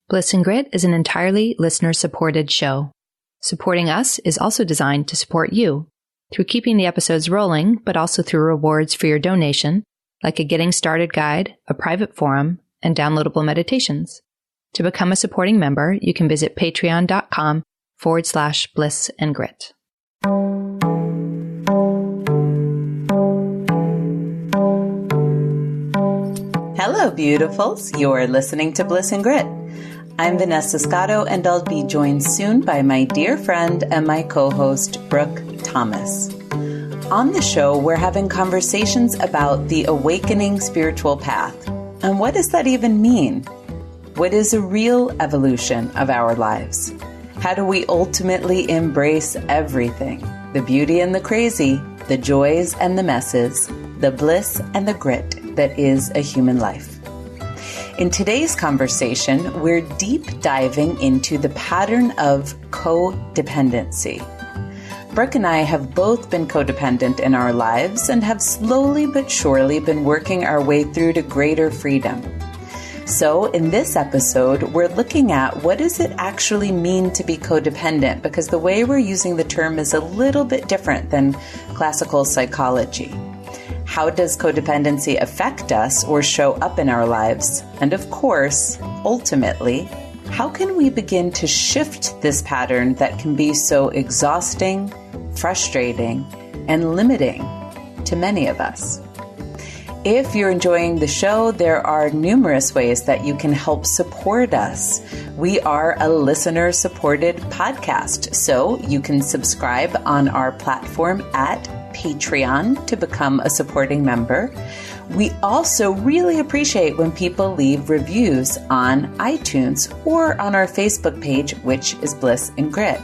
Bliss Grit is an entirely listener-supported show. Supporting us is also designed to support you through keeping the episodes rolling, but also through rewards for your donation, like a Getting Started guide, a private forum, and downloadable meditations. To become a supporting member, you can visit patreon.com/blissandgrit. Hello, beautifuls. You're listening to Bliss and Grit. I'm Vanessa Scotto, and I'll be joined soon by my dear friend and my co-host, Brooke Thomas. On the show, we're having conversations about the awakening spiritual path. And what does that even mean? What is a real evolution of our lives? How do we ultimately embrace everything? The beauty and the crazy, the joys and the messes, the bliss and the grit that is a human life. In today's conversation, we're deep diving into the pattern of codependency. Brooke and I have both been codependent in our lives and have slowly but surely been working our way through to greater freedom. So in this episode, we're looking at what does it actually mean to be codependent, because the way we're using the term is a little bit different than classical psychology. How does codependency affect us or show up in our lives? And of course, ultimately, how can we begin to shift this pattern that can be so exhausting, frustrating, and limiting to many of us? If you're enjoying the show, there are numerous ways that you can help support us. We are a listener-supported podcast, so you can subscribe on our platform at Patreon to become a supporting member. We also really appreciate when people leave reviews on iTunes or on our Facebook page, which is Bliss and Grit.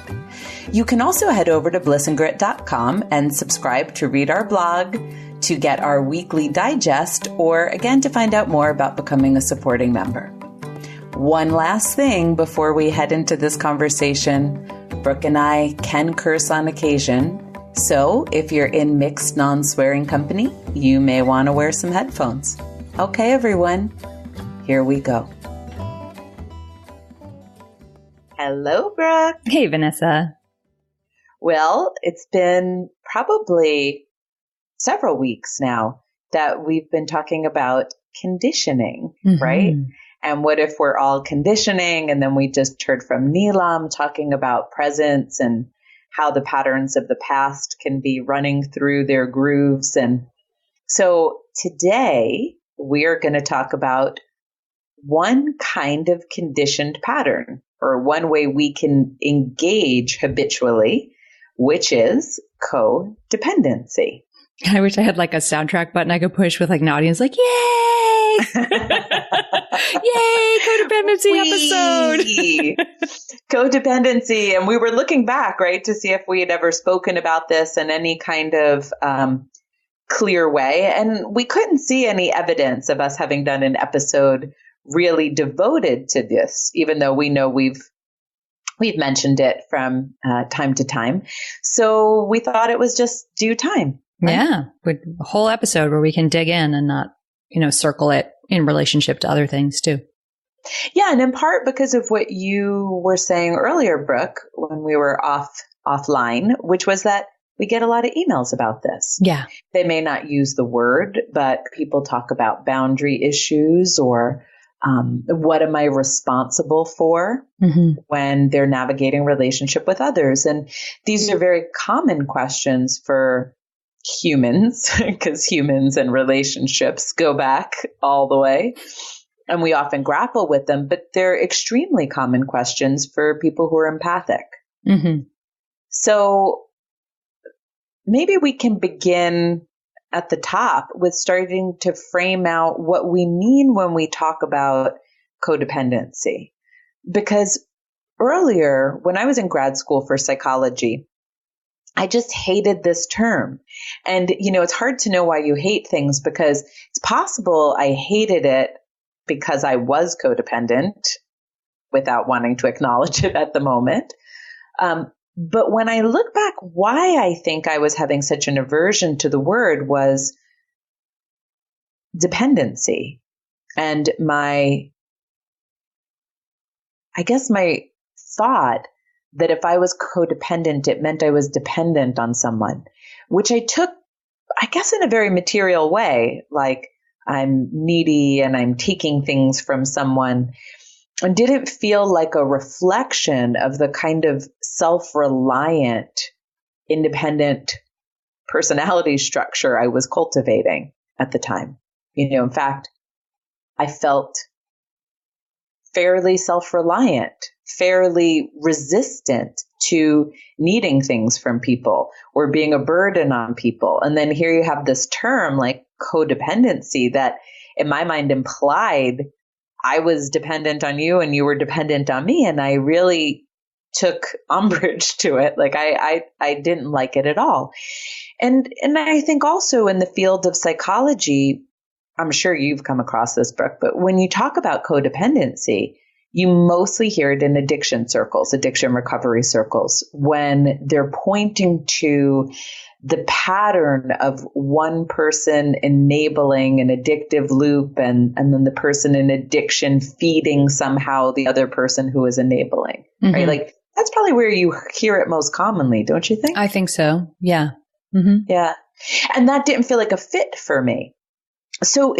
You can also head over to blissandgrit.com and subscribe to read our blog, to get our weekly digest, or again, to find out more about becoming a supporting member. One last thing before we head into this conversation, Brooke and I can curse on occasion. So if you're in mixed non-swearing company, you may want to wear some headphones. Okay, everyone, here we go. Hello, Brooke. Hey, Vanessa. Well, it's been probably several weeks now that we've been talking about conditioning, right? And what if we're all conditioning? And then we just heard from Neelam talking about presence and how the patterns of the past can be running through their grooves. And so today we're going to talk about one kind of conditioned pattern, or one way we can engage habitually, which is codependency. I wish I had like a soundtrack button I could push with like an audience like, yay! Yay, codependency episode. Codependency. And we were looking back, right, to see if we had ever spoken about this in any kind of clear way. And we couldn't see any evidence of us having done an episode really devoted to this, even though we know we've mentioned it from time to time. So we thought it was just due time. Right? Yeah. With a whole episode where we can dig in and not, circle it in relationship to other things too. Yeah. And in part because of what you were saying earlier, Brooke, when we were offline, which was that we get a lot of emails about this. Yeah. They may not use the word, but people talk about boundary issues or what am I responsible for when they're navigating relationship with others? And these are very common questions for humans, because humans and relationships go back all the way. And we often grapple with them, but they're extremely common questions for people who are empathic. So maybe we can begin at the top with starting to frame out what we mean when we talk about codependency. Because earlier, when I was in grad school for psychology, I just hated this term. And, it's hard to know why you hate things, because it's possible I hated it because I was codependent without wanting to acknowledge it at the moment. But when I look back, why I think I was having such an aversion to the word was dependency and my I guess my thought that if I was codependent, it meant I was dependent on someone, which I took, I guess, in a very material way, like I'm needy and I'm taking things from someone, and didn't feel like a reflection of the kind of self-reliant, independent personality structure I was cultivating at the time. In fact, I felt fairly self-reliant, fairly resistant to needing things from people or being a burden on people. And then here you have this term like codependency that in my mind implied I was dependent on you and you were dependent on me. And I really took umbrage to it. Like I didn't like it at all. And I think also in the field of psychology, I'm sure you've come across this, Brooke, but when you talk about codependency, you mostly hear it in addiction circles, addiction recovery circles, when they're pointing to the pattern of one person enabling an addictive loop and then the person in addiction feeding somehow the other person who is enabling, right? Like that's probably where you hear it most commonly, don't you think? I think so. Yeah. Yeah. And that didn't feel like a fit for me. So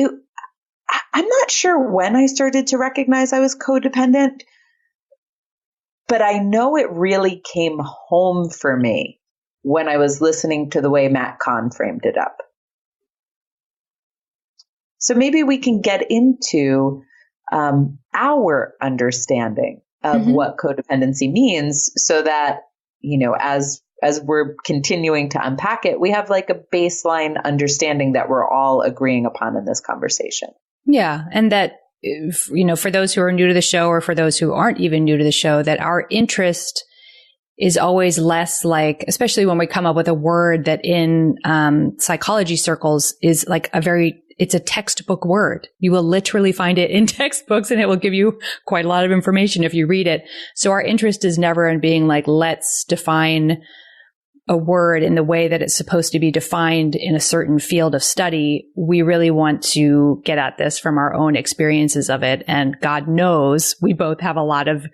I'm not sure when I started to recognize I was codependent, but I know it really came home for me when I was listening to the way Matt Kahn framed it up. So maybe we can get into our understanding of what codependency means so that, as we're continuing to unpack it, we have like a baseline understanding that we're all agreeing upon in this conversation. Yeah. And that, for those who are new to the show or for those who aren't even new to the show, that our interest is always less like, especially when we come up with a word that in psychology circles is like it's a textbook word. You will literally find it in textbooks and it will give you quite a lot of information if you read it. So our interest is never in being like, let's define a word in the way that it's supposed to be defined in a certain field of study. We really want to get at this from our own experiences of it. And God knows we both have a lot of,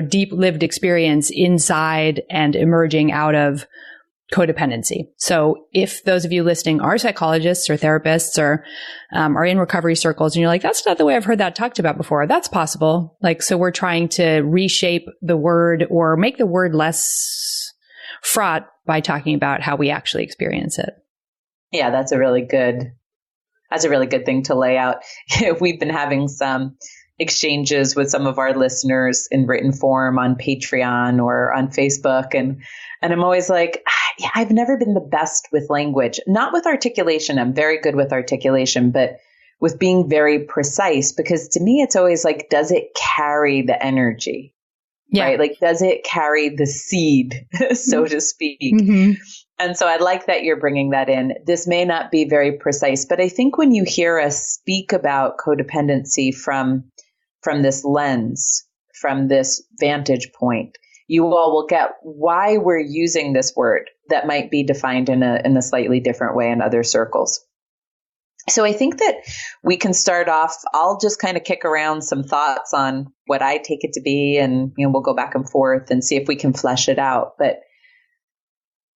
deep lived experience inside and emerging out of codependency. So if those of you listening are psychologists or therapists or are in recovery circles and you're like, that's not the way I've heard that talked about before, that's possible. Like, so we're trying to reshape the word or make the word less fraught by talking about how we actually experience it. Yeah, that's a really good thing to lay out. We've been having some exchanges with some of our listeners in written form on Patreon or on Facebook. And I'm always like, I've never been the best with language, not with articulation. I'm very good with articulation, but with being very precise, because to me, it's always like, does it carry the energy? Yeah. Right? Like, does it carry the seed, so to speak? And so I like that you're bringing that in. This may not be very precise, but I think when you hear us speak about codependency from this lens, from this vantage point, you all will get why we're using this word that might be defined in a slightly different way in other circles. So I think that we can start off, I'll just kind of kick around some thoughts on what I take it to be, and we'll go back and forth and see if we can flesh it out. But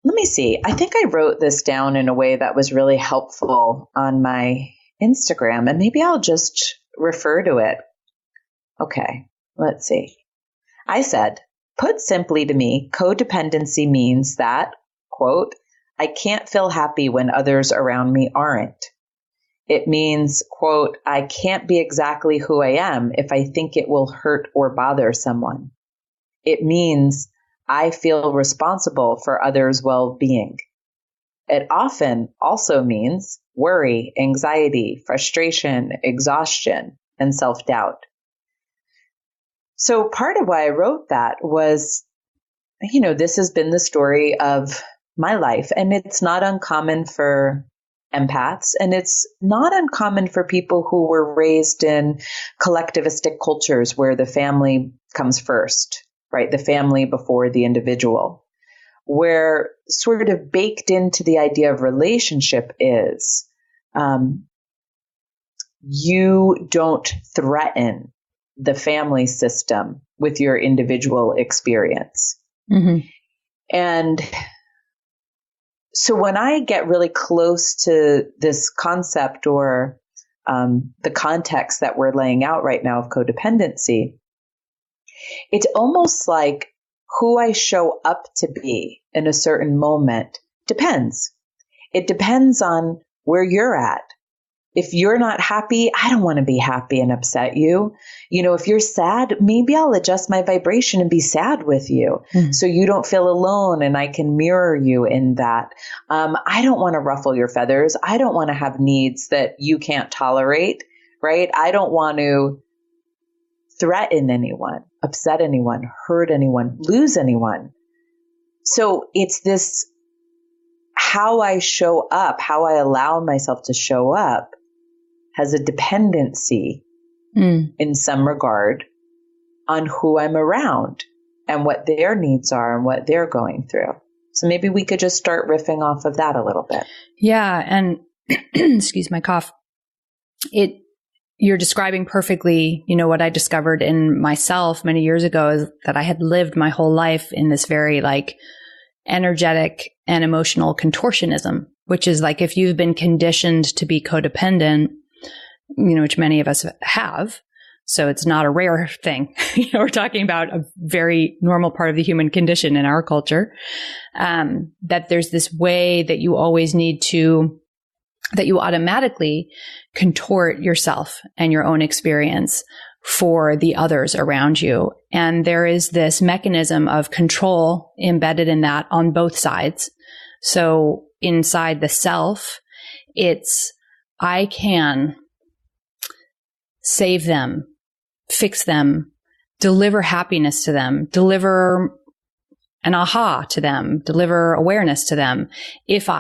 let me see. I think I wrote this down in a way that was really helpful on my Instagram, and maybe I'll just refer to it. Okay, let's see. I said, put simply to me, codependency means that, quote, I can't feel happy when others around me aren't. It means, quote, I can't be exactly who I am if I think it will hurt or bother someone. It means I feel responsible for others' well-being. It often also means worry, anxiety, frustration, exhaustion, and self-doubt. So part of why I wrote that was, this has been the story of my life, and it's not uncommon for empaths, and it's not uncommon for people who were raised in collectivistic cultures where the family comes first, right? The family before the individual, where sort of baked into the idea of relationship is you don't threaten the family system with your individual experience. Mm-hmm. And so when I get really close to this concept or the context that we're laying out right now of codependency, it's almost like who I show up to be in a certain moment depends. It depends on where you're at. If you're not happy, I don't want to be happy and upset you. If you're sad, maybe I'll adjust my vibration and be sad with you so you don't feel alone and I can mirror you in that. I don't want to ruffle your feathers. I don't want to have needs that you can't tolerate, right? I don't want to threaten anyone, upset anyone, hurt anyone, lose anyone. So it's this how I show up, how I allow myself to show up has a dependency in some regard on who I'm around and what their needs are and what they're going through. So maybe we could just start riffing off of that a little bit. Yeah. And excuse my cough. You're describing perfectly, what I discovered in myself many years ago is that I had lived my whole life in this very energetic and emotional contortionism, which is like if you've been conditioned to be codependent, which many of us have. So it's not a rare thing. We're talking about a very normal part of the human condition in our culture, that there's this way that you always need to, that you automatically contort yourself and your own experience for the others around you. And there is this mechanism of control embedded in that on both sides. So inside the self, it's, I can save them, fix them, deliver happiness to them, deliver an aha to them, deliver awareness to them if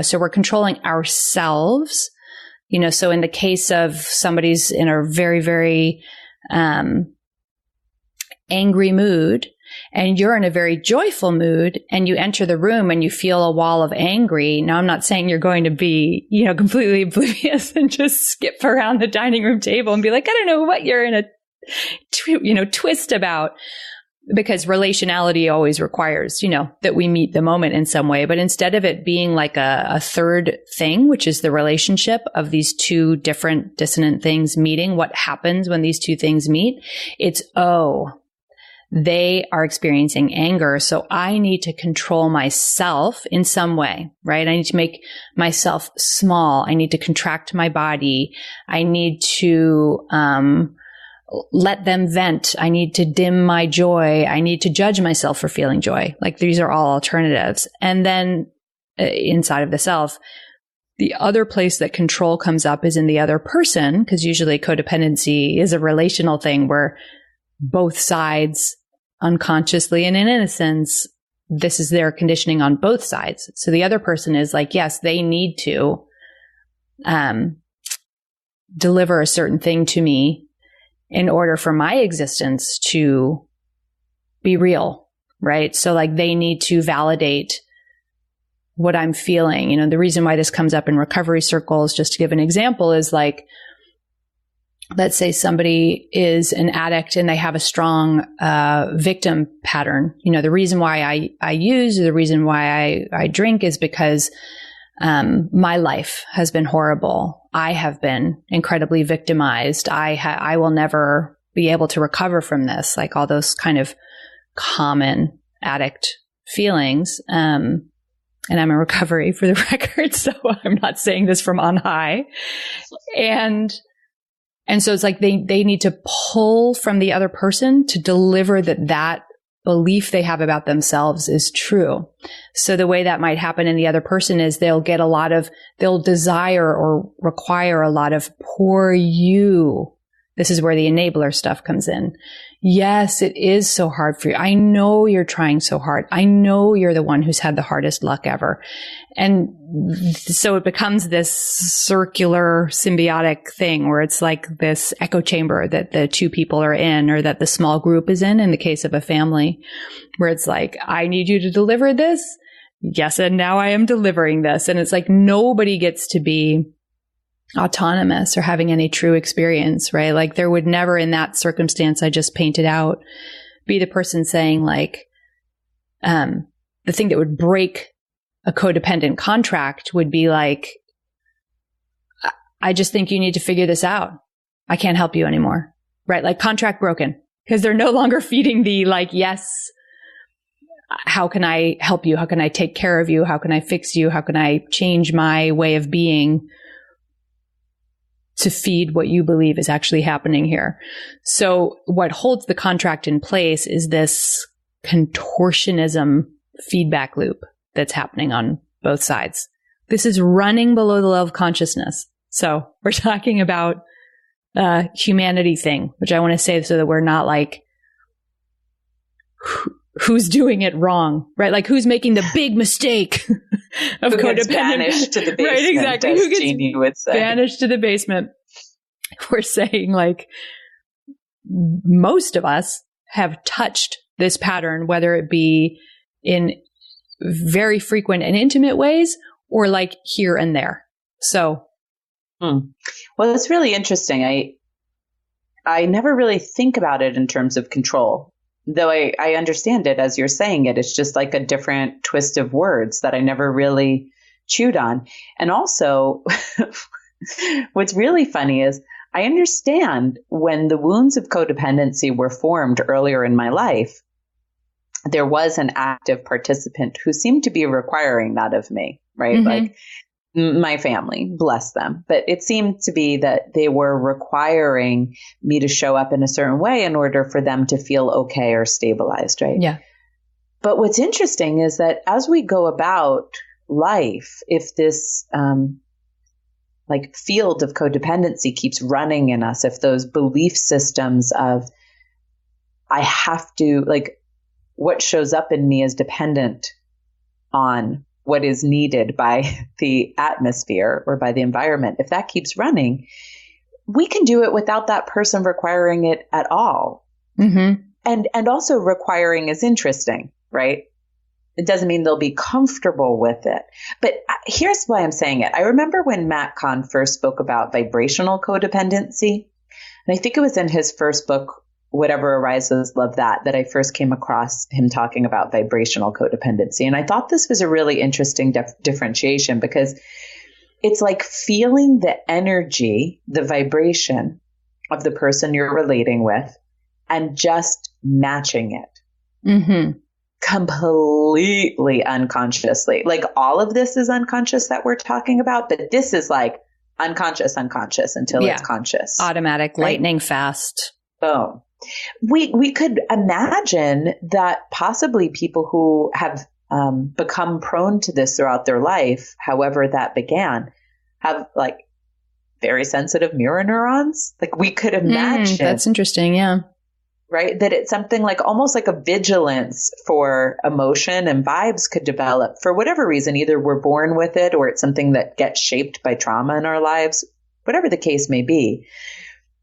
so we're controlling ourselves, so in the case of somebody's in a very, very, angry mood and you're in a very joyful mood and you enter the room and you feel a wall of angry. Now, I'm not saying you're going to be, completely oblivious and just skip around the dining room table and be like, I don't know what you're in a, twist about. Because relationality always requires, that we meet the moment in some way. But instead of it being like a third thing, which is the relationship of these two different dissonant things meeting, what happens when these two things meet? It's, they are experiencing anger. So I need to control myself in some way, right? I need to make myself small. I need to contract my body. I need to, let them vent. I need to dim my joy. I need to judge myself for feeling joy. Like these are all alternatives. And then inside of the self, the other place that control comes up is in the other person, because usually codependency is a relational thing where both sides unconsciously and in innocence, this is their conditioning on both sides. So the other person is like, yes, they need to deliver a certain thing to me in order for my existence to be real, right? So like they need to validate what I'm feeling. The reason why this comes up in recovery circles, just to give an example, is like, let's say somebody is an addict and they have a strong victim pattern. The reason why I use, the reason why I drink is because my life has been horrible. I have been incredibly victimized. I will never be able to recover from this, like all those kind of common addict feelings. And I'm in recovery for the record, so I'm not saying this from on high. And so it's like they need to pull from the other person to deliver that belief they have about themselves is true. So the way that might happen in the other person is they'll desire or require a lot of poor you. This is where the enabler stuff comes in. Yes, it is so hard for you. I know you're trying so hard. I know you're the one who's had the hardest luck ever. And so it becomes this circular symbiotic thing where it's like this echo chamber that the two people are in, or that the small group is in the case of a family, where it's like, I need you to deliver this. Yes. And now I am delivering this. And it's like nobody gets to be autonomous or having any true experience, right? Like there would never in that circumstance I just painted out be the person saying like, the thing that would break a codependent contract would be like, I just think you need to figure this out. I can't help you anymore, right? Like contract broken because they're no longer feeding the like, yes, how can I help you? How can I take care of you? How can I fix you? How can I change my way of being to feed what you believe is actually happening here? So what holds the contract in place is this contortionism feedback loop that's happening on both sides. This is running below the level of consciousness. So we're talking about a humanity thing, which I want to say so that we're not like, who's doing it wrong, right? Like who's making the big mistake of codependent. Banished to the basement, right, exactly. Who gets Jeannie would say. Banished to the basement. We're saying like most of us have touched this pattern, whether it be in very frequent and intimate ways or like here and there. So. Well, it's really interesting. I never really think about it in terms of control, though I understand it as you're saying it. It's just like a different twist of words that I never really chewed on. And also, what's really funny is I understand when the wounds of codependency were formed earlier in my life, there was an active participant who seemed to be requiring that of me, right? Mm-hmm. Like my family, bless them. But it seemed to be that they were requiring me to show up in a certain way in order for them to feel okay or stabilized, right? Yeah. But what's interesting is that as we go about life, if this like field of codependency keeps running in us, if those belief systems of I have to, like what shows up in me is dependent on what is needed by the atmosphere or by the environment, if that keeps running, we can do it without that person requiring it at all. Mm-hmm. And also requiring is interesting, right? It doesn't mean they'll be comfortable with it. But here's why I'm saying it. I remember when Matt Kahn first spoke about vibrational codependency, and I think it was in his first book, Whatever Arises, Love That I first came across him talking about vibrational codependency. And I thought this was a really interesting differentiation because it's like feeling the energy, the vibration of the person you're relating with and just matching it. Mm-hmm. Completely unconsciously. Like all of this is unconscious that we're talking about, but this is like unconscious until it's conscious. Automatic, right? Lightning fast. Boom. We could imagine that possibly people who have become prone to this throughout their life, however that began, have like very sensitive mirror neurons. Like we could imagine. That's interesting. Yeah. Right. That it's something like almost like a vigilance for emotion and vibes could develop for whatever reason. Either we're born with it or it's something that gets shaped by trauma in our lives, whatever the case may be.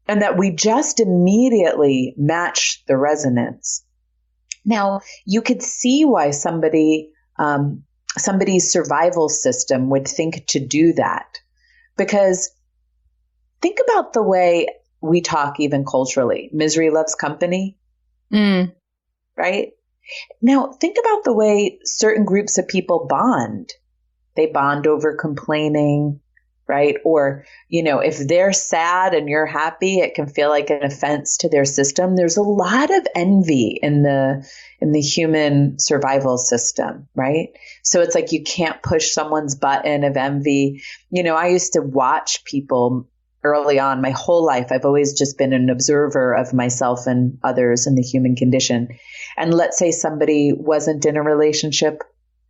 And that we just immediately match the resonance. Now, you could see why somebody's survival system would think to do that. Because think about the way we talk even culturally. Misery loves company. Right? Now, think about the way certain groups of people bond. They bond over complaining. Right? Or, if they're sad and you're happy, it can feel like an offense to their system. There's a lot of envy in the human survival system, right? So it's like you can't push someone's button of envy. I used to watch people early on my whole life. I've always just been an observer of myself and others in the human condition. And let's say somebody wasn't in a relationship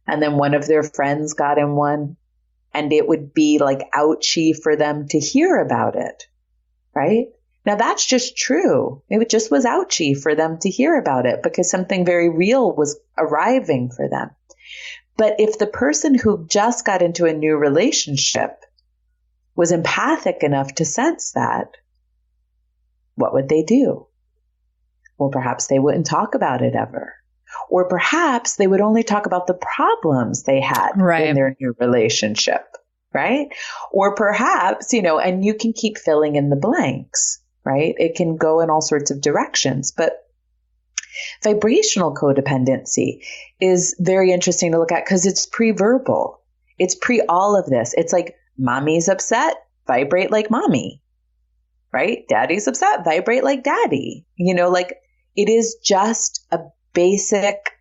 and then one of their friends got in one. And it would be like ouchy for them to hear about it, right? Now that's just true. It just was ouchy for them to hear about it because something very real was arriving for them. But if the person who just got into a new relationship was empathic enough to sense that, what would they do? Well, perhaps they wouldn't talk about it ever. Or perhaps they would only talk about the problems they had in their new relationship, right? Or perhaps, and you can keep filling in the blanks, right? It can go in all sorts of directions, but vibrational codependency is very interesting to look at because it's pre-verbal. It's pre all of this. It's like mommy's upset, vibrate like mommy, right? Daddy's upset, vibrate like daddy. Like it is just a basic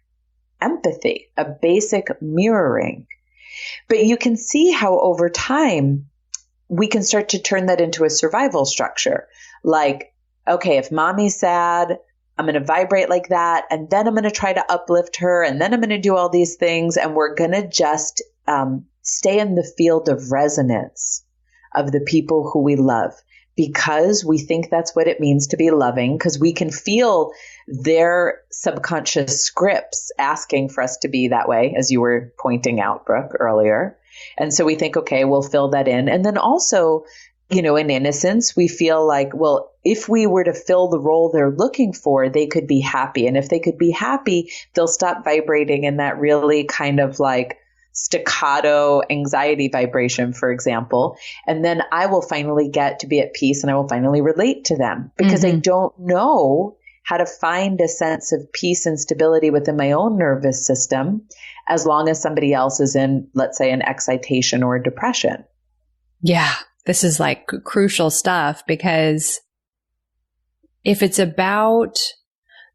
empathy, a basic mirroring. But you can see how over time we can start to turn that into a survival structure. Like, okay, if mommy's sad, I'm going to vibrate like that. And then I'm going to try to uplift her. And then I'm going to do all these things. And we're going to just stay in the field of resonance of the people who we love because we think that's what it means to be loving, because we can feel their subconscious scripts asking for us to be that way, as you were pointing out, Brooke, earlier. And so we think, okay, we'll fill that in. And then also, in innocence, we feel like, well, if we were to fill the role they're looking for, they could be happy. And if they could be happy, they'll stop vibrating in that really kind of like staccato anxiety vibration, for example. And then I will finally get to be at peace and I will finally relate to them because I don't know how to find a sense of peace and stability within my own nervous system as long as somebody else is in, let's say, an excitation or a depression. Yeah, this is like crucial stuff because if it's about,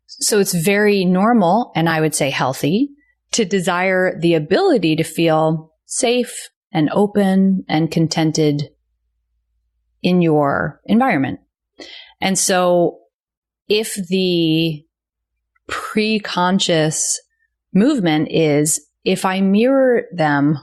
so it's very normal and I would say healthy to desire the ability to feel safe and open and contented in your environment. And so if the pre-conscious movement is, if I mirror them,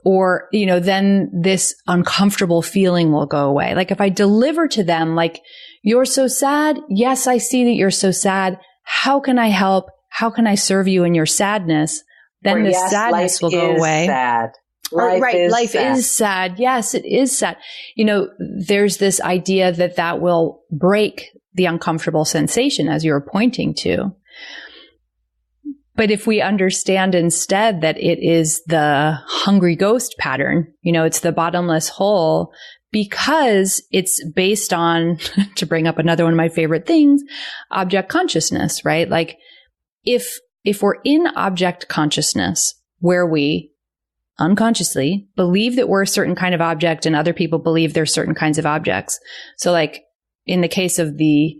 or, then this uncomfortable feeling will go away. Like if I deliver to them, like, you're so sad. Yes, I see that you're so sad. How can I help? How can I serve you in your sadness? Then the sadness will go away. Sad. Life is sad. Yes, it is sad. There's this idea that will break the uncomfortable sensation, as you're pointing to. But if we understand instead that it is the hungry ghost pattern, it's the bottomless hole, because it's based on, to bring up another one of my favorite things, object consciousness, right? Like if we're in object consciousness where we unconsciously believe that we're a certain kind of object and other people believe they're certain kinds of objects. So like in the case of the,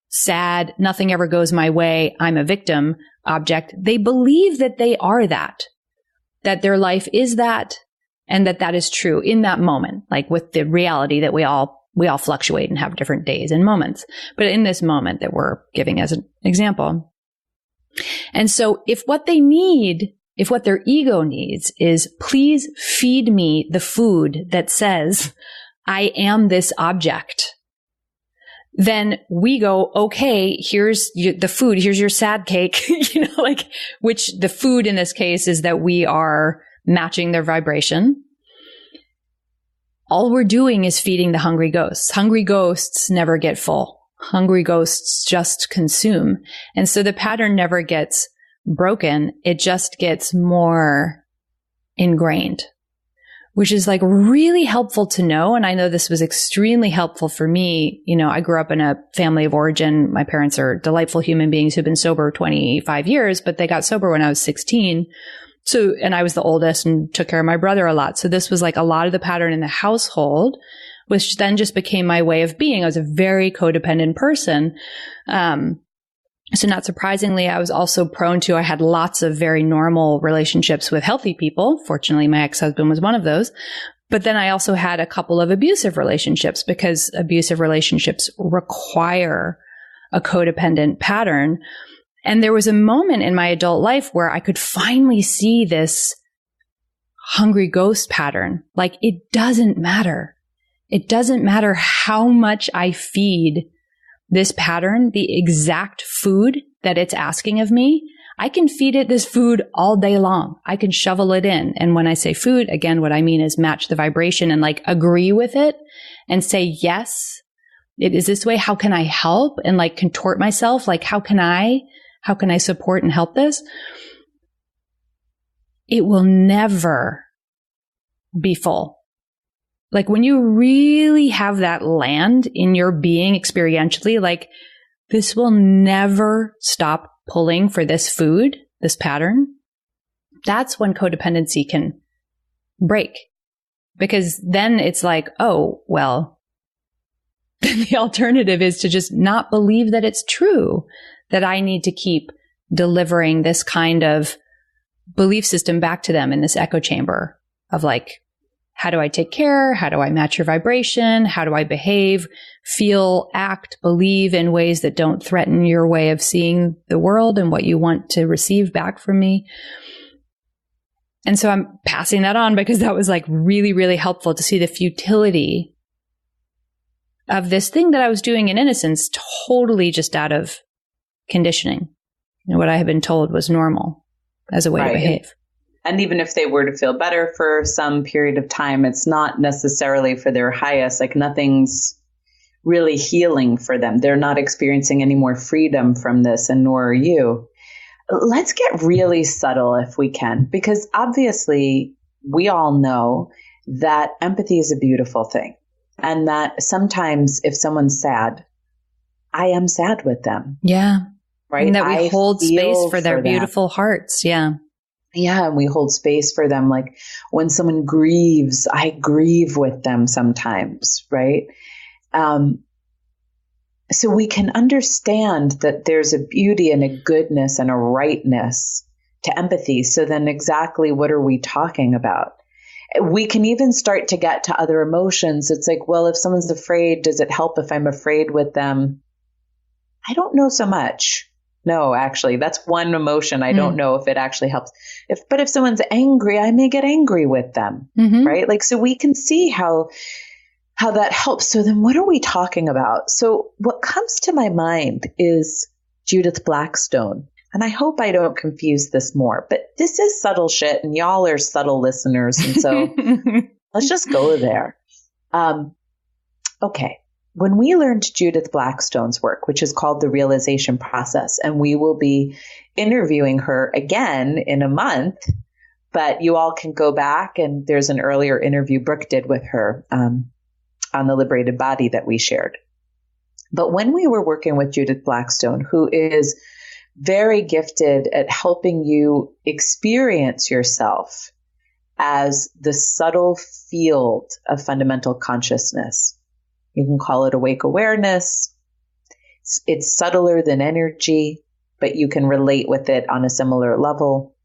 sad, nothing ever goes my way, I'm a victim object, they believe that they are that their life is that, and that is true in that moment, like with the reality that we all fluctuate and have different days and moments. But in this moment that we're giving as an example. And so if what their ego needs is, please feed me the food that says, I am this object, then we go, okay, here's the food, here's your sad cake, which the food in this case is that we are matching their vibration. All we're doing is feeding the hungry ghosts. Hungry ghosts never get full. Hungry ghosts just consume. And so the pattern never gets broken. It just gets more ingrained, which is like really helpful to know. And I know this was extremely helpful for me. I grew up in a family of origin. My parents are delightful human beings who've been sober 25 years, but they got sober when I was 16. So, and I was the oldest and took care of my brother a lot. So this was like a lot of the pattern in the household, which then just became my way of being. I was a very codependent person. So not surprisingly, I was also prone to, I had lots of very normal relationships with healthy people. Fortunately, my ex-husband was one of those. But then I also had a couple of abusive relationships because abusive relationships require a codependent pattern. And there was a moment in my adult life where I could finally see this hungry ghost pattern. Like, it doesn't matter. It doesn't matter how much I feed this pattern, the exact food that it's asking of me. I can feed it this food all day long. I can shovel it in. And when I say food, again, what I mean is match the vibration and like agree with it and say, yes, it is this way. How can I help? And like contort myself. Like, how can I support and help this? It will never be full. Like when you really have that land in your being experientially, like this will never stop pulling for this food, this pattern, that's when codependency can break. Because then it's like, oh, well, the alternative is to just not believe that it's true, that I need to keep delivering this kind of belief system back to them in this echo chamber of like, how do I take care? How do I match your vibration? How do I behave, feel, act, believe in ways that don't threaten your way of seeing the world and what you want to receive back from me? And so I'm passing that on because that was like really, really helpful to see the futility of this thing that I was doing in innocence, totally just out of conditioning. You know, what I had been told was normal as a way to behave. And even if they were to feel better for some period of time, it's not necessarily for their highest, like nothing's really healing for them. They're not experiencing any more freedom from this, and nor are you. Let's get really subtle if we can, because obviously we all know that empathy is a beautiful thing. And that sometimes if someone's sad, I am sad with them. Yeah. Right. And that we hold space for their beautiful hearts. Yeah. Yeah. And we hold space for them. Like when someone grieves, I grieve with them sometimes. Right. So we can understand that there's a beauty and a goodness and a rightness to empathy. So then exactly what are we talking about? We can even start to get to other emotions. It's like, well, if someone's afraid, does it help if I'm afraid with them? I don't know so much. No, actually, that's one emotion. I don't know if it actually helps. But if someone's angry, I may get angry with them, right? Like, so we can see how that helps. So then what are we talking about? So what comes to my mind is Judith Blackstone. And I hope I don't confuse this more, but this is subtle shit and y'all are subtle listeners. And so let's just go there. Okay. When we learned Judith Blackstone's work, which is called The Realization Process, and we will be interviewing her again in a month, but you all can go back and there's an earlier interview Brooke did with her on the liberated body that we shared. But when we were working with Judith Blackstone, who is very gifted at helping you experience yourself as the subtle field of fundamental consciousness. You can call it awake awareness. It's subtler than energy, but you can relate with it on a similar level.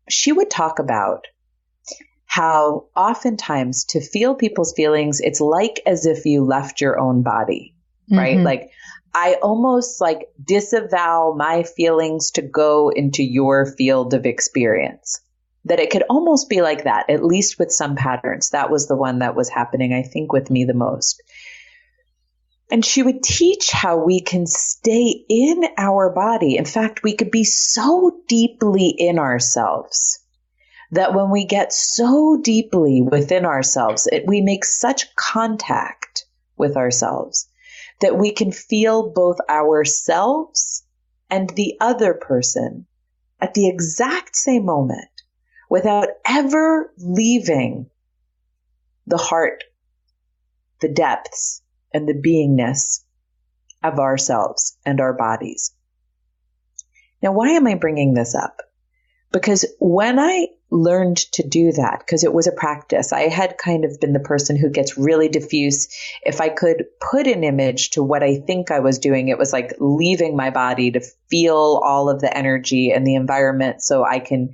She would talk about how oftentimes to feel people's feelings, it's like as if you left your own body, right? Like I almost like disavow my feelings to go into your field of experience. That it could almost be like that, at least with some patterns. That was the one that was happening, I think, with me the most. And she would teach how we can stay in our body. In fact, we could be so deeply in ourselves that when we get so deeply within ourselves, we make such contact with ourselves that we can feel both ourselves and the other person at the exact same moment without ever leaving the heart, the depths, and the beingness of ourselves and our bodies. Now, why am I bringing this up? Because when I learned to do that, because it was a practice, I had kind of been the person who gets really diffuse. If I could put an image to what I think I was doing, it was like leaving my body to feel all of the energy and the environment so I can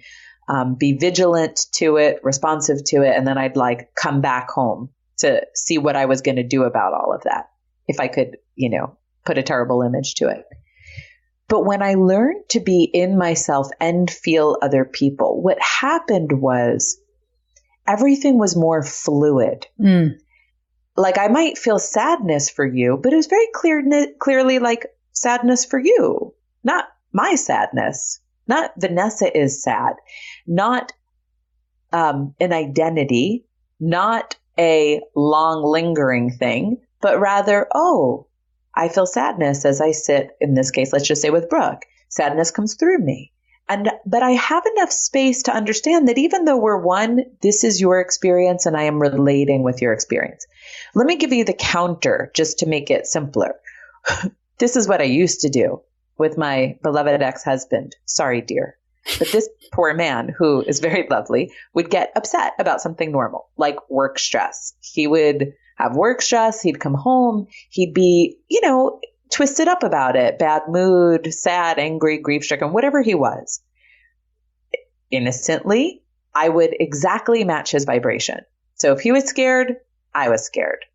be vigilant to it, responsive to it, and then I'd like come back home to see what I was going to do about all of that. If I could, put a terrible image to it. But when I learned to be in myself and feel other people, what happened was everything was more fluid. Like I might feel sadness for you, but it was very clearly like sadness for you, not my sadness. Not Vanessa is sad, not an identity, not a long lingering thing, but rather, I feel sadness as I sit, in this case, let's just say with Brooke. Sadness comes through me. But I have enough space to understand that even though we're one, this is your experience and I am relating with your experience. Let me give you the counter just to make it simpler. This is what I used to do with my beloved ex-husband. Sorry, dear. But this poor man, who is very lovely, would get upset about something normal, like work stress. He would have work stress. He'd come home. He'd be, twisted up about it, bad mood, sad, angry, grief-stricken, whatever he was. Innocently, I would exactly match his vibration. So if he was scared, I was scared.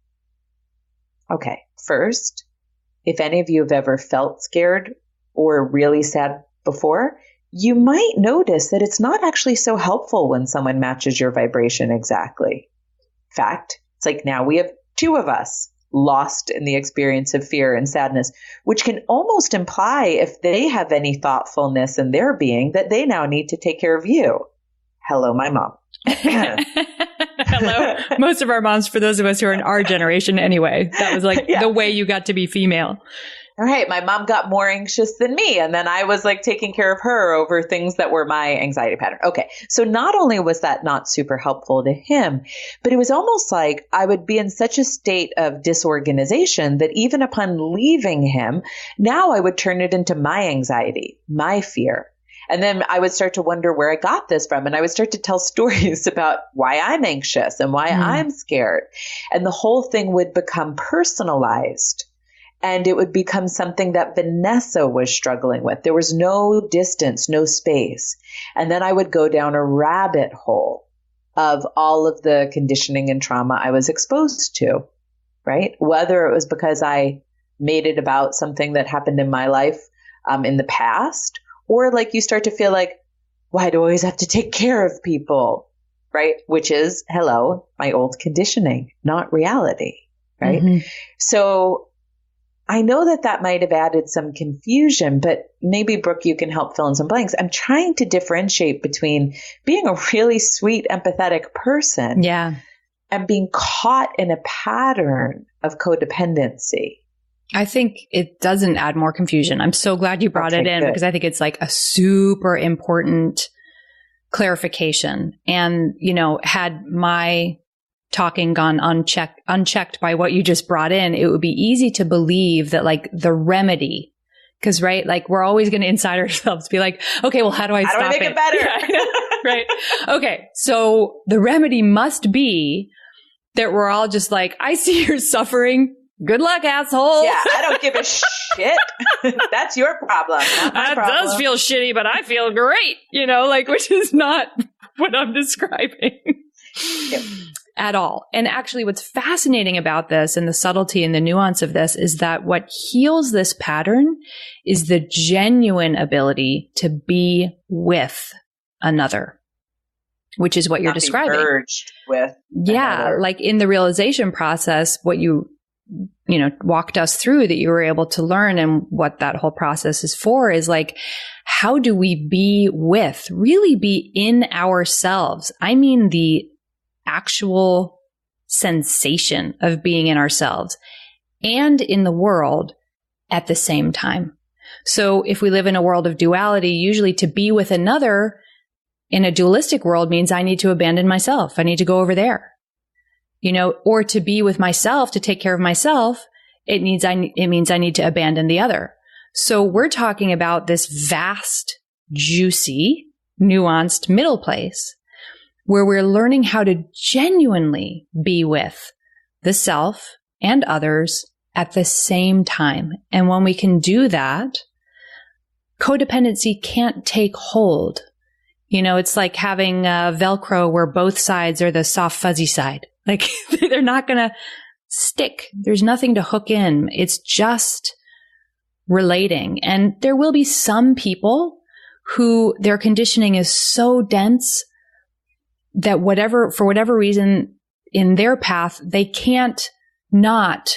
Okay, first, if any of you have ever felt scared or really sad before, you might notice that it's not actually so helpful when someone matches your vibration exactly. In fact, it's like now we have two of us lost in the experience of fear and sadness, which can almost imply if they have any thoughtfulness in their being that they now need to take care of you. Hello, my mom. Hello. Most of our moms, for those of us who are in our generation anyway, that was like the way you got to be female. All right. My mom got more anxious than me. And then I was like taking care of her over things that were my anxiety pattern. Okay. So not only was that not super helpful to him, but it was almost like I would be in such a state of disorganization that even upon leaving him, now I would turn it into my anxiety, my fear. And then I would start to wonder where I got this from. And I would start to tell stories about why I'm anxious and why I'm scared. And the whole thing would become personalized. And it would become something that Vanessa was struggling with. There was no distance, no space. And then I would go down a rabbit hole of all of the conditioning and trauma I was exposed to, right? Whether it was because I made it about something that happened in my life in the past, or like you start to feel like, why do I always have to take care of people, right? Which is, hello, my old conditioning, not reality, right? Mm-hmm. So I know that might have added some confusion, but maybe, Brooke, you can help fill in some blanks. I'm trying to differentiate between being a really sweet, empathetic person and being caught in a pattern of codependency. I think it doesn't add more confusion. I'm so glad you brought it in because I think it's like a super important clarification. And, had my talking gone unchecked by what you just brought in, it would be easy to believe that like the remedy, because right, like we're always going to inside ourselves be like, okay, well, how do I make it better? Right. Okay. So the remedy must be that we're all just like, I see you're suffering. Good luck, asshole. Yeah, I don't give a shit. That's your problem. That does feel shitty, but I feel great, which is not what I'm describing. Yep. At all. And actually what's fascinating about this and the subtlety and the nuance of this is that what heals this pattern is the genuine ability to be with another, which is what you're describing. Merged with another. Like in the realization process, what you walked us through that you were able to learn and what that whole process is for is like, how do we really be in ourselves? I mean, the actual sensation of being in ourselves and in the world at the same time. So if we live in a world of duality, usually to be with another in a dualistic world means I need to abandon myself. I need to go over there, or to be with myself, to take care of myself. It means I need to abandon the other. So we're talking about this vast, juicy, nuanced middle place where we're learning how to genuinely be with the self and others at the same time. And when we can do that, codependency can't take hold. It's like having Velcro where both sides are the soft, fuzzy side. Like they're not going to stick. There's nothing to hook in. It's just relating. And there will be some people who their conditioning is so dense that for whatever reason in their path, they can't not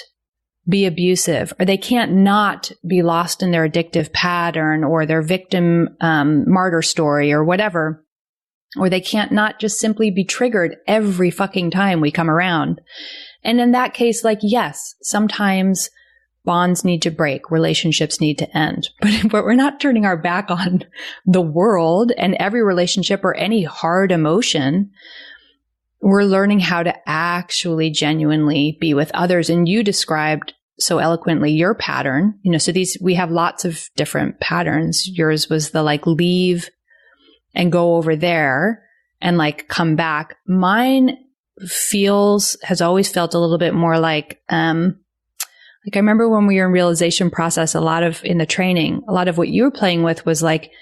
be abusive, or they can't not be lost in their addictive pattern or their victim martyr story or whatever, or they can't not just simply be triggered every fucking time we come around. And in that case, like, yes, sometimes bonds need to break, relationships need to end. But we're not turning our back on the world and every relationship or any hard emotion. We're learning how to actually genuinely be with others. And you described so eloquently your pattern, so we have lots of different patterns. Yours was the like leave and go over there and like come back. Mine has always felt a little bit more like I remember when we were in realization process, in the training, a lot of what you were playing with was like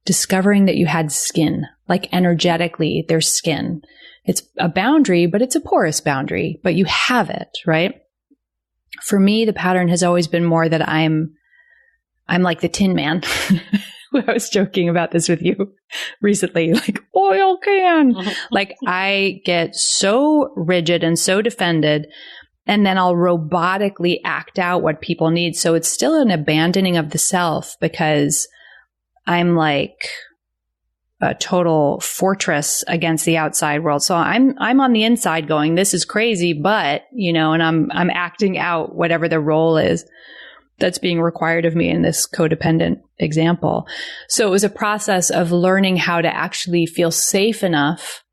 discovering that you had skin, like energetically there's skin. It's a boundary, but it's a porous boundary, but you have it, right? For me, the pattern has always been more that I'm like the Tin Man. I was joking about this with you recently, like oil can. Like I get so rigid and so defended, and then I'll robotically act out what people need. So it's still an abandoning of the self because I'm like a total fortress against the outside world. So I'm on the inside going, this is crazy, but, and I'm acting out whatever the role is that's being required of me in this codependent example. So it was a process of learning how to actually feel safe enough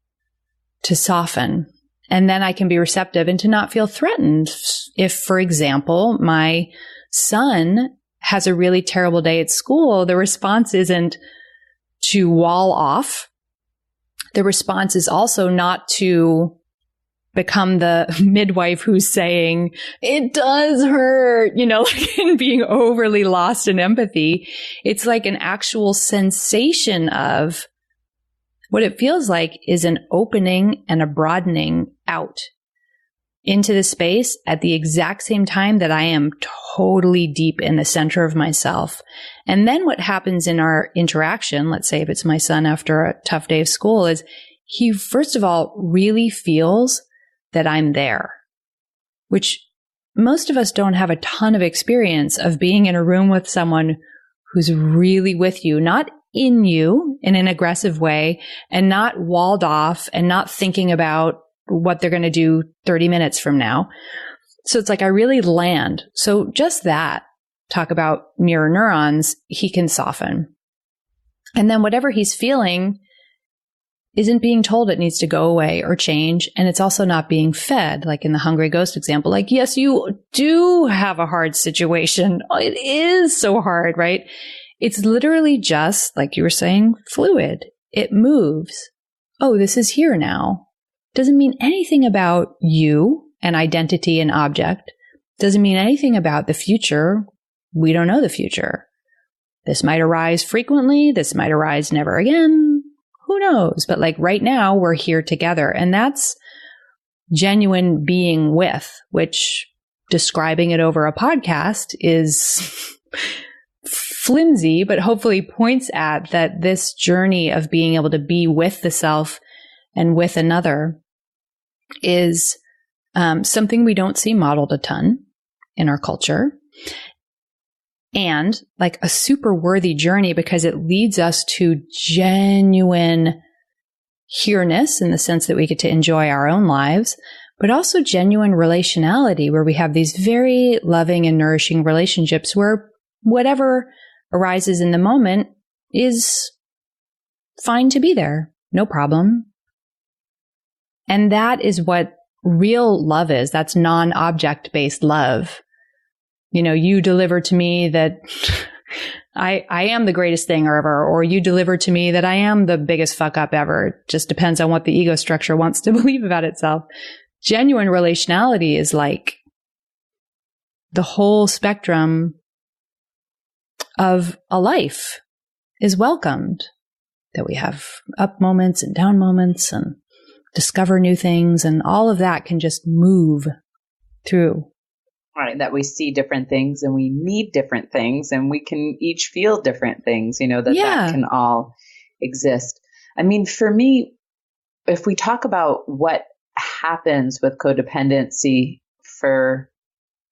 to soften. And then I can be receptive and to not feel threatened. If, for example, my son has a really terrible day at school, the response isn't to wall off. The response is also not to become the midwife who's saying, it does hurt, and being overly lost in empathy. It's like an actual sensation of what it feels like is an opening and a broadening out into the space at the exact same time that I am totally deep in the center of myself. And then what happens in our interaction, let's say if it's my son after a tough day of school, is he, first of all, really feels that I'm there, which most of us don't have a ton of experience of being in a room with someone who's really with you, not in you in an aggressive way, and not walled off and not thinking about what they're going to do 30 minutes from now. So it's like I really land. So just that, talk about mirror neurons, he can soften. And then whatever he's feeling isn't being told it needs to go away or change. And it's also not being fed, like in the hungry ghost example. Like, yes, you do have a hard situation. It is so hard, right? It's literally just, like you were saying, fluid. It moves. Oh, this is here now. Doesn't mean anything about you and identity and object. Doesn't mean anything about the future. We don't know the future. This might arise frequently. This might arise never again. Who knows? But like right now, we're here together. And that's genuine being with, which describing it over a podcast is flimsy, but hopefully points at that this journey of being able to be with the self and with another is something we don't see modeled a ton in our culture. And like a super worthy journey because it leads us to genuine here-ness in the sense that we get to enjoy our own lives, but also genuine relationality where we have these very loving and nourishing relationships where whatever arises in the moment is fine to be there. No problem. And that is what real love is. That's non-object based love. You deliver to me that I am the greatest thing ever, or you deliver to me that I am the biggest fuck up ever. It just depends on what the ego structure wants to believe about itself. Genuine relationality is like the whole spectrum of a life is welcomed, that we have up moments and down moments and discover new things, and all of that can just move through. Right, that we see different things and we need different things and we can each feel different things, that can all exist. I mean, for me, if we talk about what happens with codependency for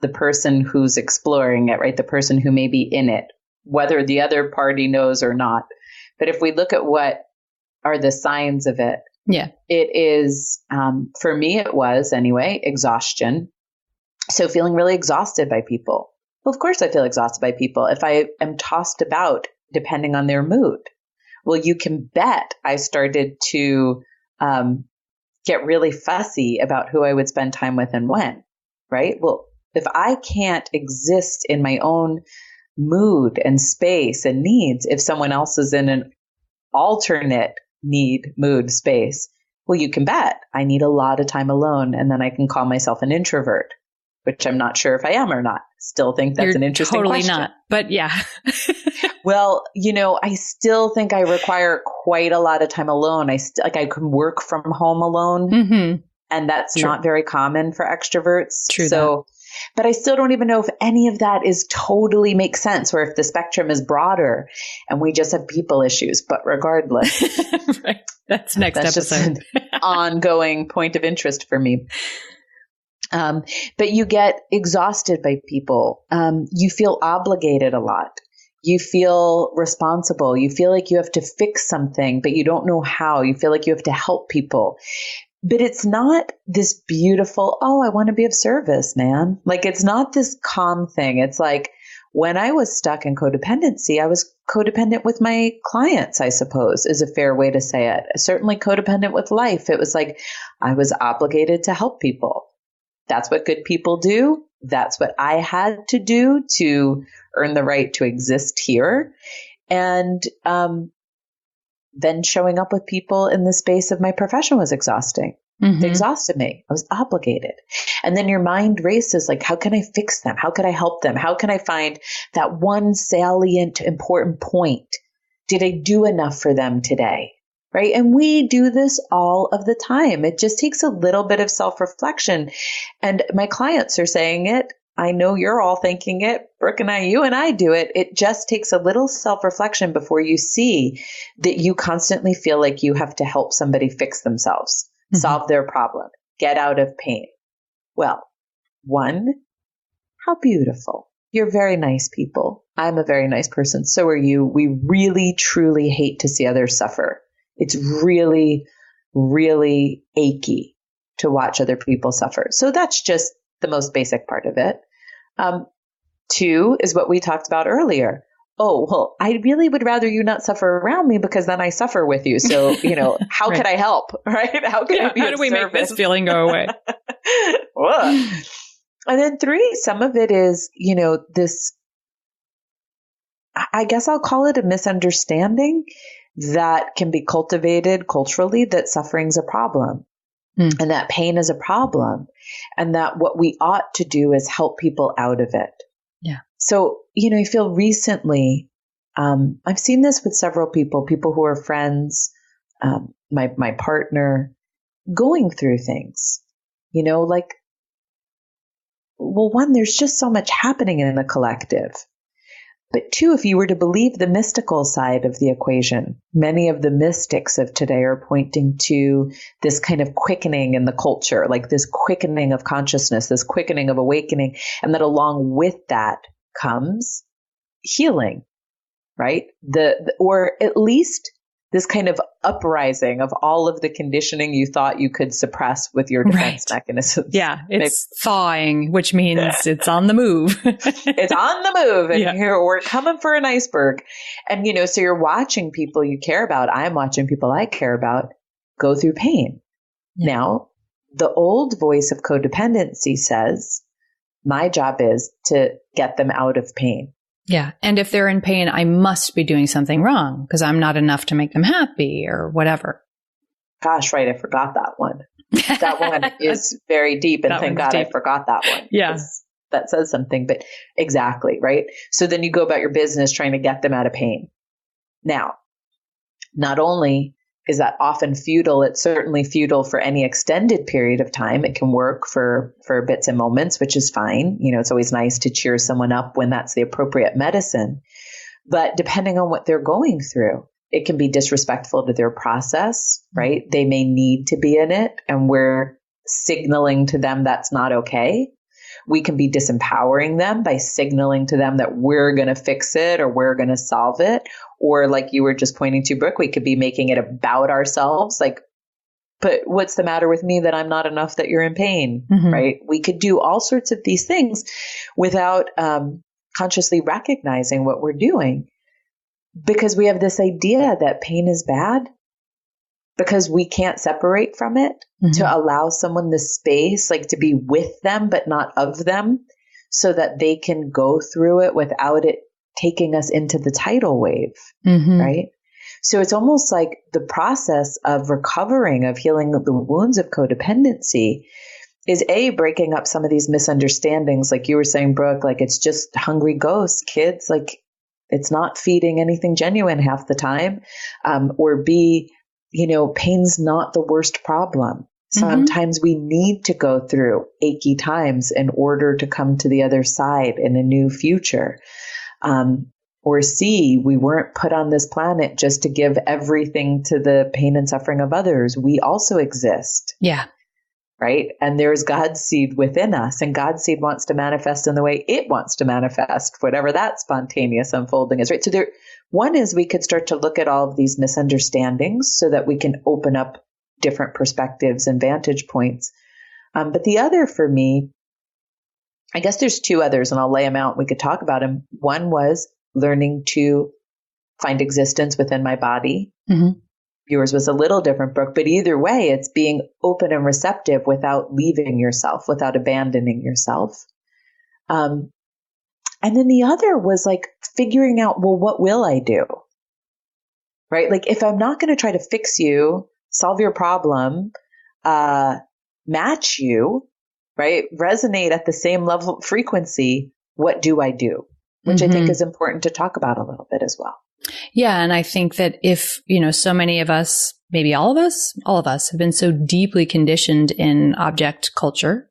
the person who's exploring it, right, the person who may be in it, whether the other party knows or not. But if we look at what are the signs of it, it is, for me, it was anyway, exhaustion. So feeling really exhausted by people, Well, of course I feel exhausted by people if I am tossed about depending on their mood. Well, you can bet I started to get really fussy about who I would spend time with and when, right? Well, if I can't exist in my own mood and space and needs, if someone else is in an alternate need, mood, space, well, you can bet I need a lot of time alone, and then I can call myself an introvert, which I'm not sure if I am or not. Still think that's an interesting totally question. Not, but yeah. Well, I still think I require quite a lot of time alone. I can work from home alone, Mm-hmm. and that's True. not very common for extroverts. True. So, but I still don't even know if any of that is totally makes sense, or if the spectrum is broader and we just have people issues. But regardless, right. That's next that's episode. just an ongoing point of interest for me. But you get exhausted by people. You feel obligated a lot. You feel responsible. You feel like you have to fix something, but you don't know how. You feel like you have to help people. But it's not this beautiful, oh, I want to be of service, man. Like, it's not this calm thing. It's like when I was stuck in codependency, I was codependent with my clients, I suppose, is a fair way to say it. Certainly codependent with life. It was like I was obligated to help people. That's what good people do. That's what I had to do to earn the right to exist here. And then showing up with people in the space of my profession was exhausting. Mm-hmm. It exhausted me. I was obligated. And then your mind races like, how can I fix them? How can I help them? How can I find that one salient, important point? Did I do enough for them today? Right? And we do this all of the time. It just takes a little bit of self-reflection. And my clients are saying it. I know you're all thinking it. Brooke and you and I do it. It just takes a little self-reflection before you see that you constantly feel like you have to help somebody fix themselves, mm-hmm. solve their problem, get out of pain. Well, one, how beautiful. You're very nice people. I'm a very nice person. So are you. We really, truly hate to see others suffer. It's really, really achy to watch other people suffer. So that's just the most basic part of it. Two is what we talked about earlier. Oh, well, I really would rather you not suffer around me because then I suffer with you. So, how right. could I help? Right? How can I be How do we make this feeling go away? And then three, some of it is, this, I guess I'll call it a misunderstanding that can be cultivated culturally, that suffering's a problem. And that pain is a problem, and that what we ought to do is help people out of it. Yeah. So, I feel recently, I've seen this with several people who are friends, my partner, going through things, like, well, one, there's just so much happening in the collective. But two, if you were to believe the mystical side of the equation, many of the mystics of today are pointing to this kind of quickening in the culture, like this quickening of consciousness, this quickening of awakening, and that along with that comes healing, right? Or at least this kind of uprising of all of the conditioning you thought you could suppress with your defense mechanisms. Yeah, it's thawing, which means it's on the move. It's on the move, and here we're coming for an iceberg. And, so you're watching people you care about. I'm watching people I care about go through pain. Yeah. Now, the old voice of codependency says, my job is to get them out of pain. Yeah. And if they're in pain, I must be doing something wrong because I'm not enough to make them happy or whatever. Gosh, right. I forgot that one. That one is very deep, and thank God deep. I forgot that one. Yeah. That says something, but exactly, right? So then you go about your business trying to get them out of pain. Now, not only is that often futile, it's certainly futile for any extended period of time. It can work for bits and moments, which is fine. It's always nice to cheer someone up when that's the appropriate medicine. But depending on what they're going through, it can be disrespectful to their process, right? They may need to be in it, and we're signaling to them that's not okay. We can be disempowering them by signaling to them that we're going to fix it or we're going to solve it. Or like you were just pointing to, Brooke, we could be making it about ourselves. Like, but what's the matter with me that I'm not enough that you're in pain, right? We could do all sorts of these things without consciously recognizing what we're doing, because we have this idea that pain is bad, because we can't separate from it, to allow someone the space, like to be with them, but not of them, so that they can go through it without it taking us into the tidal wave, right? So it's almost like the process of recovering, of healing the wounds of codependency is breaking up some of these misunderstandings. Like you were saying, Brooke, like it's just hungry ghosts, kids, like it's not feeding anything genuine half the time. Or B, pain's not the worst problem. Sometimes we need to go through achy times in order to come to the other side in a new future. Or C, we weren't put on this planet just to give everything to the pain and suffering of others. We also exist. Yeah. Right? And there's God's seed within us, and God's seed wants to manifest in the way it wants to manifest, whatever that spontaneous unfolding is, right? So one is we could start to look at all of these misunderstandings so that we can open up different perspectives and vantage points. But the other for me, I guess there's two others, and I'll lay them out. We could talk about them. One was learning to find existence within my body. Yours was a little different, Brooke, but either way, it's being open and receptive without leaving yourself, without abandoning yourself. And then the other was like figuring out, well, what will I do? Right? Like if I'm not going to try to fix you, solve your problem, match you, right? Resonate at the same level of frequency, what do I do? Which I think is important to talk about a little bit as well. Yeah. And I think that if, so many of us, maybe all of us have been so deeply conditioned in object culture,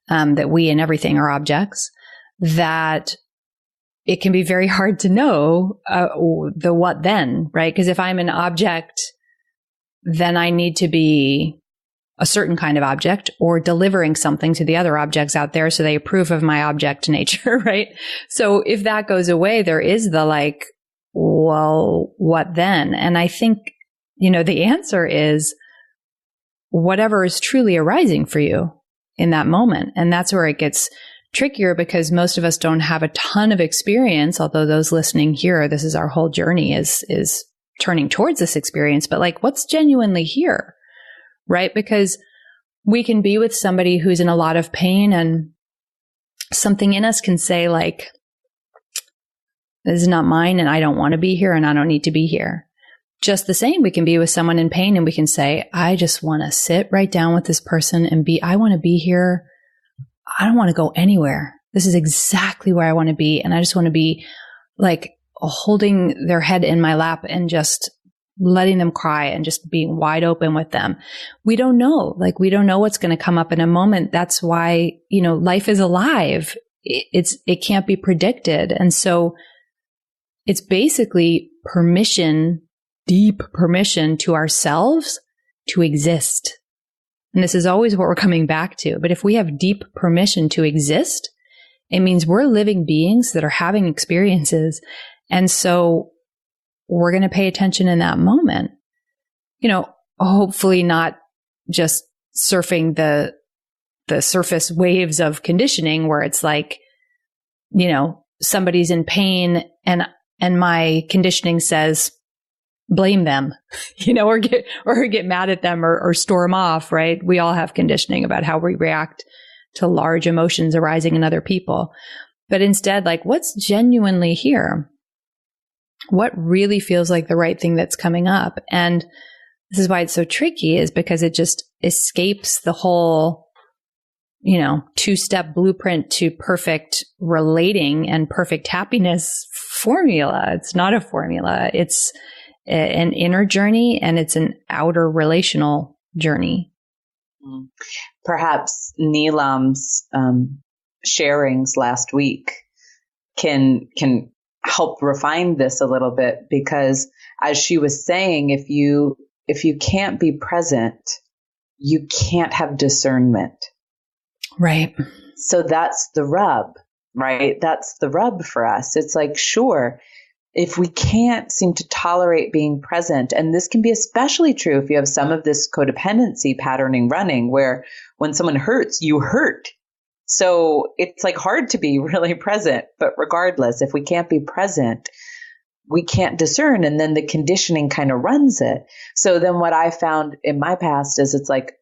that we and everything are objects, that it can be very hard to know the what then, right? Because if I'm an object, then I need to be a certain kind of object or delivering something to the other objects out there so they approve of my object nature, right? So if that goes away, there is the like, well, what then? And I think, the answer is whatever is truly arising for you in that moment. And that's where it gets trickier, because most of us don't have a ton of experience, although those listening here, this is our whole journey is turning towards this experience. But like, what's genuinely here? Right? Because we can be with somebody who's in a lot of pain, and something in us can say like, this is not mine, and I don't want to be here, and I don't need to be here. Just the same, we can be with someone in pain and we can say, I just want to sit right down with this person and I want to be here. I don't want to go anywhere. This is exactly where I want to be. And I just want to be like holding their head in my lap and just letting them cry and just being wide open with them. We don't know. Like, we don't know what's going to come up in a moment. That's why, life is alive. It can't be predicted. And so it's basically permission, deep permission to ourselves to exist. And this is always what we're coming back to. But if we have deep permission to exist, it means we're living beings that are having experiences. And so we're going to pay attention in that moment. Hopefully not just surfing the surface waves of conditioning where it's like, somebody's in pain and my conditioning says, blame them, or get mad at them or storm off, right? We all have conditioning about how we react to large emotions arising in other people. But instead, like, what's genuinely here? What really feels like the right thing that's coming up? And this is why it's so tricky, is because it just escapes the whole, two-step blueprint to perfect relating and perfect happiness formula. It's not a formula. It's an inner journey, and it's an outer relational journey. Perhaps Neelam's sharings last week can help refine this a little bit, because as she was saying, if you can't be present, you can't have discernment. Right. So that's the rub, right? That's the rub for us. It's like, sure, if we can't seem to tolerate being present, and this can be especially true if you have some of this codependency patterning running, where when someone hurts, you hurt. So it's like hard to be really present, but regardless, if we can't be present, we can't discern. And then the conditioning kind of runs it. So then what I found in my past is it's like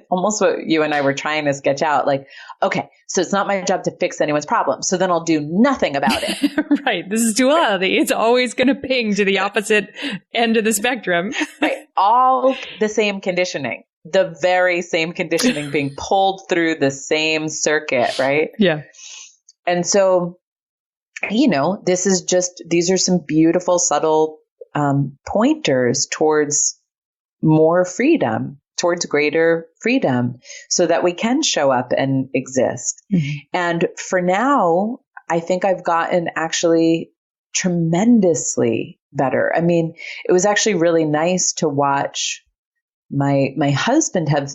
almost what you and I were trying to sketch out. Like, okay, so it's not my job to fix anyone's problem. So then I'll do nothing about it. Right. This is duality. It's always going to ping to the opposite end of the spectrum. Right. All the same conditioning, the very same conditioning being pulled through the same circuit. Right. Yeah. And so, these are some beautiful, subtle pointers towards more freedom, towards greater freedom, so that we can show up and exist. Mm-hmm. And for now, I think I've gotten actually tremendously better. I mean, it was actually really nice to watch my husband have,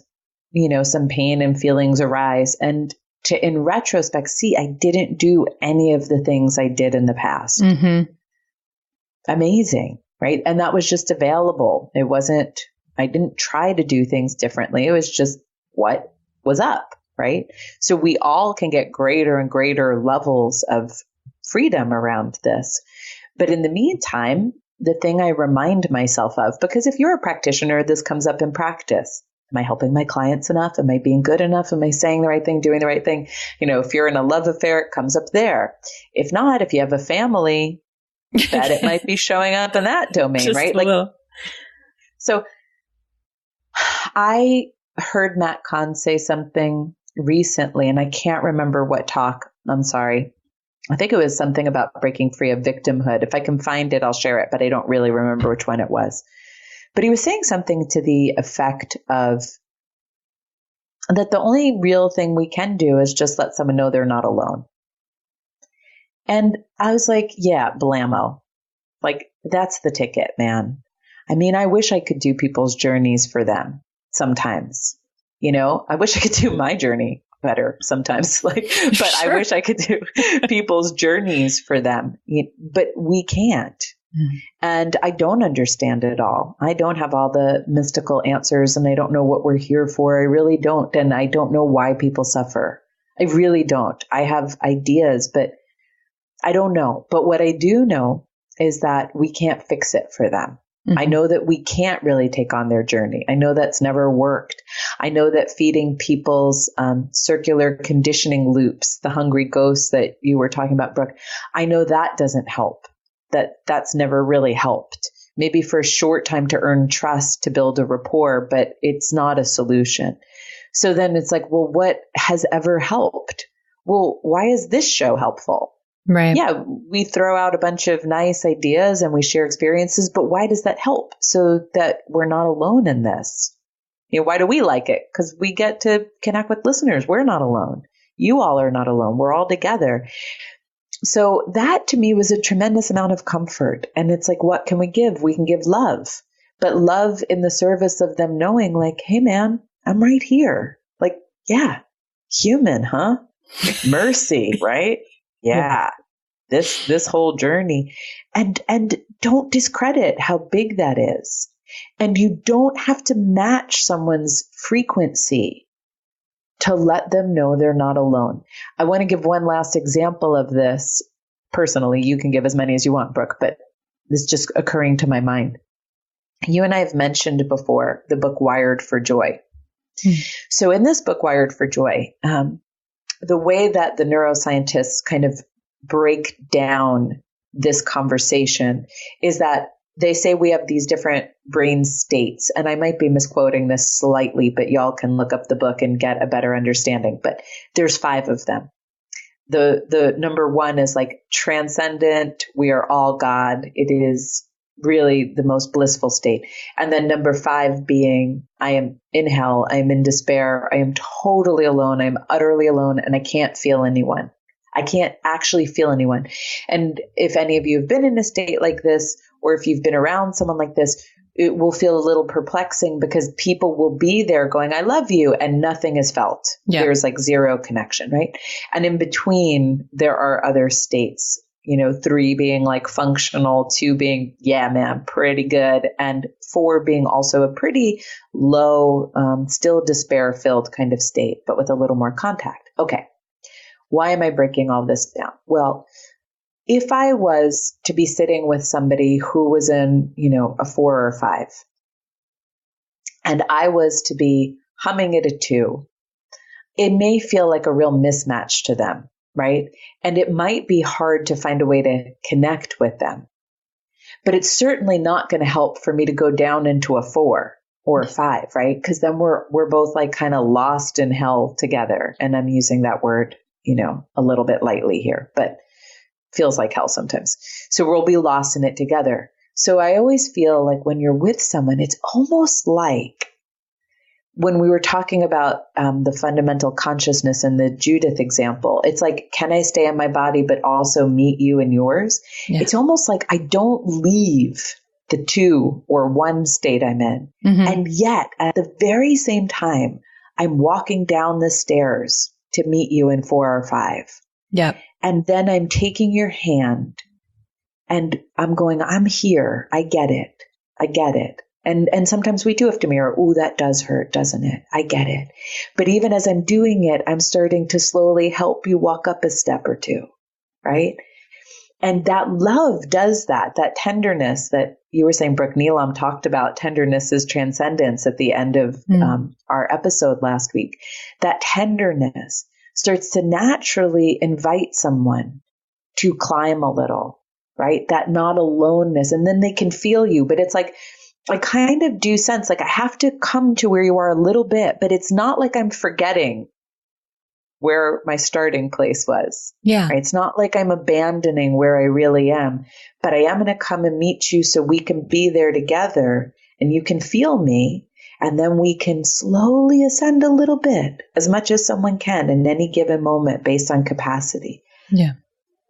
some pain and feelings arise, and to, in retrospect, see, I didn't do any of the things I did in the past. Mm-hmm. Amazing, right? And that was just available. I didn't try to do things differently. It was just what was up, right? So we all can get greater and greater levels of freedom around this. But in the meantime, the thing I remind myself of, because if you're a practitioner, this comes up in practice. Am I helping my clients enough? Am I being good enough? Am I saying the right thing, doing the right thing? If you're in a love affair, it comes up there. If not, if you have a family, that it might be showing up in that domain, just right? So I heard Matt Kahn say something recently, and I can't remember what talk. I'm sorry. I think it was something about breaking free of victimhood. If I can find it, I'll share it, but I don't really remember which one it was. But he was saying something to the effect of that the only real thing we can do is just let someone know they're not alone. And I was like, yeah, blammo. Like, that's the ticket, man. I mean, I wish I could do people's journeys for them sometimes. I wish I could do my journey better sometimes. But sure. I wish I could do people's journeys for them. But we can't. Mm-hmm. And I don't understand it all. I don't have all the mystical answers, and I don't know what we're here for. I really don't. And I don't know why people suffer. I really don't. I have ideas, but I don't know. But what I do know is that we can't fix it for them. Mm-hmm. I know that we can't really take on their journey. I know that's never worked. I know that feeding people's circular conditioning loops, the hungry ghosts that you were talking about, Brooke, I know that doesn't help. That's never really helped. Maybe for a short time to earn trust, to build a rapport, but it's not a solution. So then it's like, well, what has ever helped? Well, why is this show helpful? Right. Yeah, we throw out a bunch of nice ideas and we share experiences, but why does that help? So that we're not alone in this. Why do we like it? Because we get to connect with listeners. We're not alone. You all are not alone. We're all together. So that to me was a tremendous amount of comfort. And it's like, what can we give? We can give love, but love in the service of them knowing like, hey man, I'm right here. Like, yeah, human, huh? Mercy, right? Yeah. This whole journey, and don't discredit how big that is. And you don't have to match someone's frequency to let them know they're not alone. I want to give one last example of this personally. You can give as many as you want, Brooke, but this is just occurring to my mind. You and I have mentioned before the book Wired for Joy. So in this book, Wired for Joy, the way that the neuroscientists kind of break down this conversation is that they say we have these different brain states. And I might be misquoting this slightly, but y'all can look up the book and get a better understanding. But there's 5 of them. The number 1 is like transcendent. We are all God. It is really the most blissful state. And then number 5 being, I am in hell. I am in despair. I am totally alone. I am utterly alone, and I can't feel anyone. I can't actually feel anyone. And if any of you have been in a state like this, or if you've been around someone like this, it will feel a little perplexing because people will be there going, I love you, and nothing is felt. Yeah. There's like zero connection, right? And in between, there are other states, 3 being like functional, 2 being, yeah, man, pretty good, and 4 being also a pretty low, still despair-filled kind of state, but with a little more contact. Okay. Why am I breaking all this down? Well, if I was to be sitting with somebody who was in, a 4 or a 5, and I was to be humming at a 2, it may feel like a real mismatch to them, right? And it might be hard to find a way to connect with them. But it's certainly not going to help for me to go down into a 4 or a 5, right? Because then we're both like kind of lost in hell together. And I'm using that word, a little bit lightly here, but feels like hell sometimes. So we'll be lost in it together. So I always feel like when you're with someone, it's almost like when we were talking about the fundamental consciousness and the Judith example, it's like, can I stay in my body, but also meet you in yours? Yeah. It's almost like I don't leave the 2 or 1 state I'm in. Mm-hmm. And yet at the very same time, I'm walking down the stairs to meet you in 4 or 5. Yeah. And then I'm taking your hand and I'm going, I'm here. I get it. I get it. And sometimes we do have to mirror, ooh, that does hurt, doesn't it? I get it. But even as I'm doing it, I'm starting to slowly help you walk up a step or 2, right? And that love does that tenderness that you were saying, Brooke Neelam talked about tenderness is transcendence at the end of our episode last week. That tenderness starts to naturally invite someone to climb a little, right? That not aloneness. And then they can feel you, but it's like, I kind of do sense like I have to come to where you are a little bit, but it's not like I'm forgetting where my starting place was. Yeah. Right? It's not like I'm abandoning where I really am, but I am going to come and meet you so we can be there together and you can feel me. And then we can slowly ascend a little bit, as much as someone can in any given moment based on capacity. Yeah.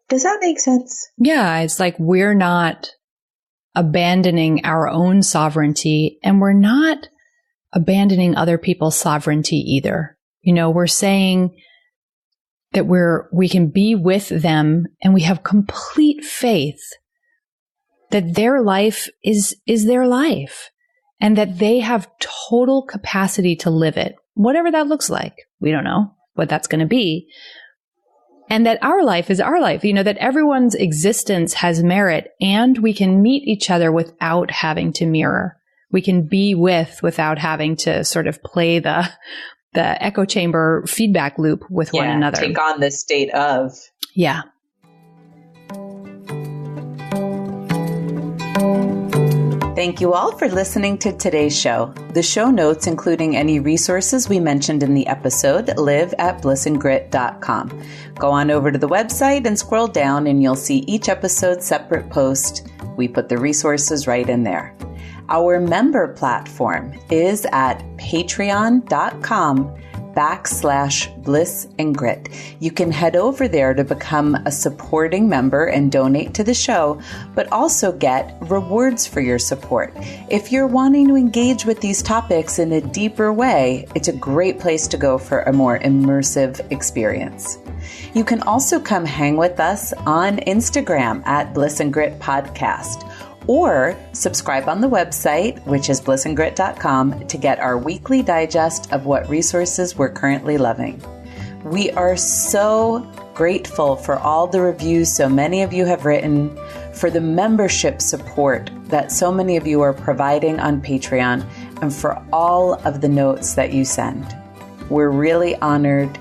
Does that make sense? Yeah. It's like we're not abandoning our own sovereignty, and we're not abandoning other people's sovereignty either. We're saying that we can be with them and we have complete faith that their life is their life and that they have total capacity to live it, whatever that looks like. We don't know what that's going to be. And that our life is our life, that everyone's existence has merit and we can meet each other without having to mirror. We can be without having to sort of play the echo chamber feedback loop with one another. Take on the state of. Yeah. Thank you all for listening to today's show. The show notes, including any resources we mentioned in the episode, live at blissandgrit.com. Go on over to the website and scroll down and you'll see each episode's separate post. We put the resources right in there. Our member platform is at patreon.com/Bliss and Grit. You can head over there to become a supporting member and donate to the show, but also get rewards for your support. If you're wanting to engage with these topics in a deeper way, it's a great place to go for a more immersive experience. You can also come hang with us on Instagram at Bliss and Grit Podcast, or subscribe on the website, which is blissandgrit.com, to get our weekly digest of what resources we're currently loving. We are so grateful for all the reviews so many of you have written, for the membership support that so many of you are providing on Patreon, and for all of the notes that you send. We're really honored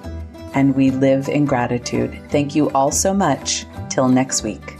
and we live in gratitude. Thank you all so much. Till next week.